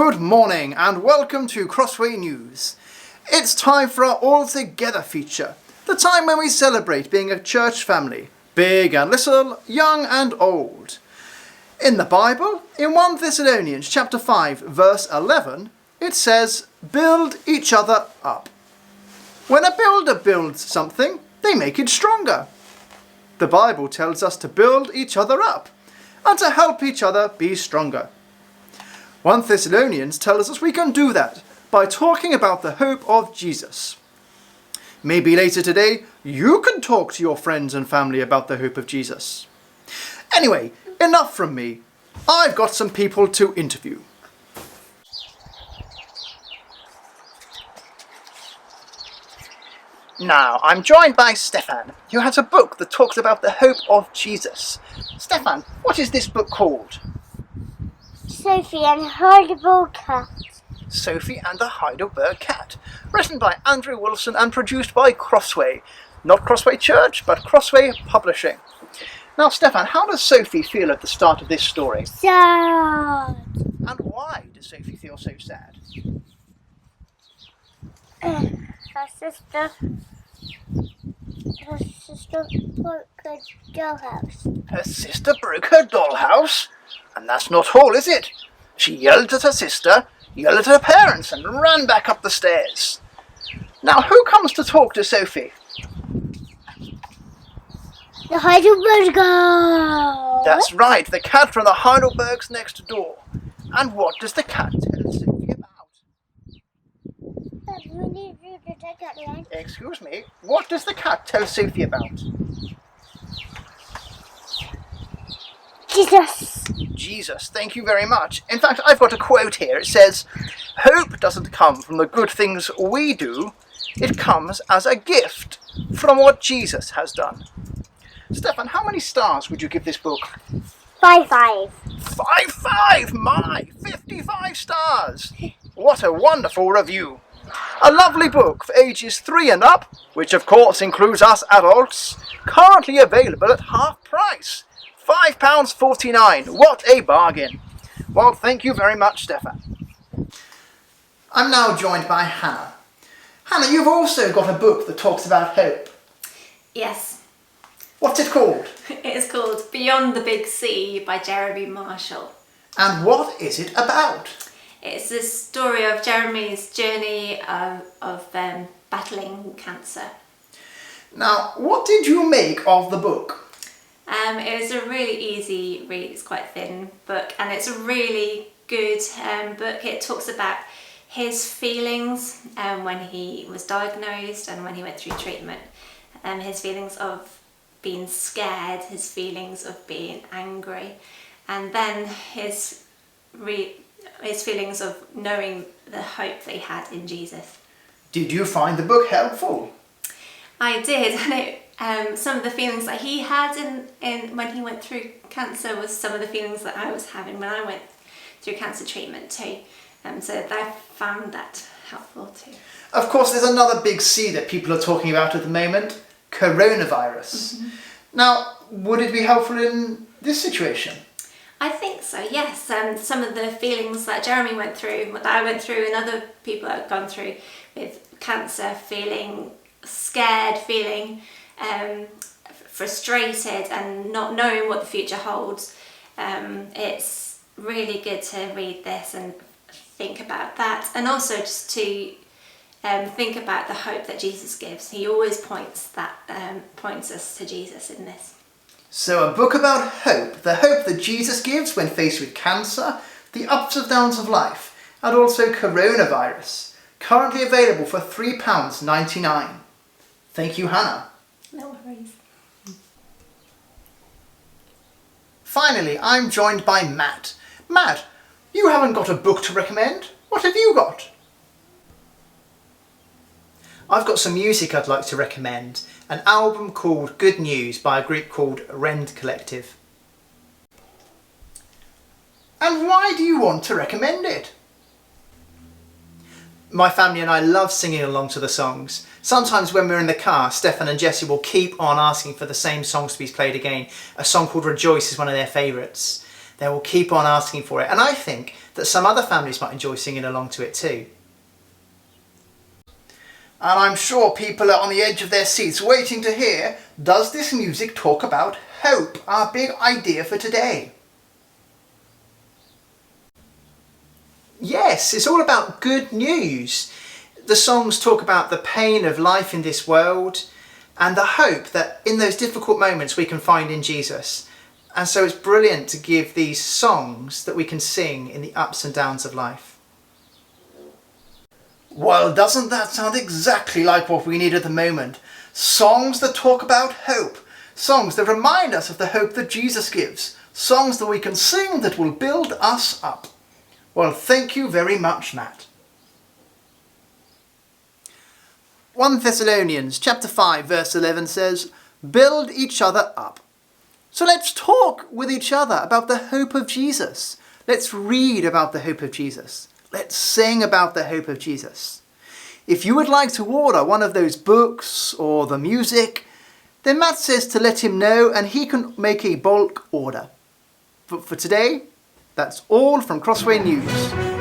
Good morning and welcome to Crossway News. It's time for our All Together feature, the time when we celebrate being a church family, big and little, young and old. In the Bible, in 1 Thessalonians chapter 5 verse 11, it says, "Build each other up." When a builder builds something, they make it stronger. The Bible tells us to build each other up and to help each other be stronger. 1 Thessalonians tells us we can do that by talking about the hope of Jesus. Maybe later today you can talk to your friends and family about the hope of Jesus. Anyway, enough from me. I've got some people to interview. Now, I'm joined by Stefan, who has a book that talks about the hope of Jesus. Stefan, what is this book called? Sophie and the Heidelberg Cat. Sophie and the Heidelberg Cat, written by Andrew Wilson and produced by Crossway. Not Crossway Church, but Crossway Publishing. Now, Stefan, how does Sophie feel at the start of this story? Sad. And why does Sophie feel so sad? Her sister broke her dollhouse. Her sister broke her dollhouse? And that's not all, is it? She yelled at her sister, yelled at her parents, and ran back up the stairs. Now, who comes to talk to Sophie? The Heidelberg Cat. That's right, the cat from the Heidelbergs next door. And what does the cat tell Sophie about? We need you to take that line. Excuse me, what does the cat tell Sophie about? Jesus. Jesus, thank you very much. In fact, I've got a quote here. It says, "Hope doesn't come from the good things we do. It comes as a gift from what Jesus has done." Stefan, how many stars would you give this book? 5. 5, my, 55 stars. What a wonderful review. A lovely book for ages 3 and up, which of course includes us adults, currently available at half price. £5.49. What a bargain. Well, thank you very much, Stefan. I'm now joined by Hannah. Hannah, you've also got a book that talks about hope. Yes, What's it called? it is called Beyond the Big Sea by Jeremy Marshall. And what is it about? It's the story of Jeremy's journey of battling cancer. Now, what did you make of the book? It was a really easy read. It's quite a thin book, and it's a really good book. It talks about his feelings when he was diagnosed and when he went through treatment. His feelings of being scared, his feelings of being angry, and then his feelings of knowing the hope they had in Jesus. Did you find the book helpful? I did, and some of the feelings that he had in when he went through cancer was some of the feelings that I was having when I went through cancer treatment too. So I found that helpful too. Of course, there's another big C that people are talking about at the moment, coronavirus. Mm-hmm. Now, would it be helpful in this situation? I think so, yes. Some of the feelings that Jeremy went through, that I went through and other people have gone through with cancer, feeling scared, feeling frustrated and not knowing what the future holds. It's really good to read this and think about that, and also just to think about the hope that Jesus gives. He always points us to Jesus in this. So a book about hope, the hope that Jesus gives when faced with cancer, the ups and downs of life, and also coronavirus, currently available for £3.99. Thank you, Hannah. No worries. Finally, I'm joined by Matt. Matt, you haven't got a book to recommend. What have you got? I've got some music I'd like to recommend. An album called Good News by a group called Rend Collective. And why do you want to recommend it? My family and I love singing along to the songs. Sometimes when we're in the car, Stefan and Jessie will keep on asking for the same songs to be played again. A song called Rejoice is one of their favourites. they will keep on asking for it. And I think that some other families might enjoy singing along to it too. And I'm sure people are on the edge of their seats waiting to hear, does this music talk about hope, our big idea for today? Yes, it's all about good news. The songs talk about the pain of life in this world and the hope that in those difficult moments we can find in Jesus. And so it's brilliant to give these songs that we can sing in the ups and downs of life. Well, doesn't that sound exactly like what we need at the moment? Songs that talk about hope. Songs that remind us of the hope that Jesus gives. Songs that we can sing that will build us up. Well, thank you very much, Matt. 1 Thessalonians chapter 5 verse 11 says, build each other up. So let's talk with each other about the hope of Jesus. Let's read about the hope of Jesus. Let's sing about the hope of Jesus. If you would like to order one of those books or the music, then Matt says to let him know and he can make a bulk order. But for today, that's all from Crossway News.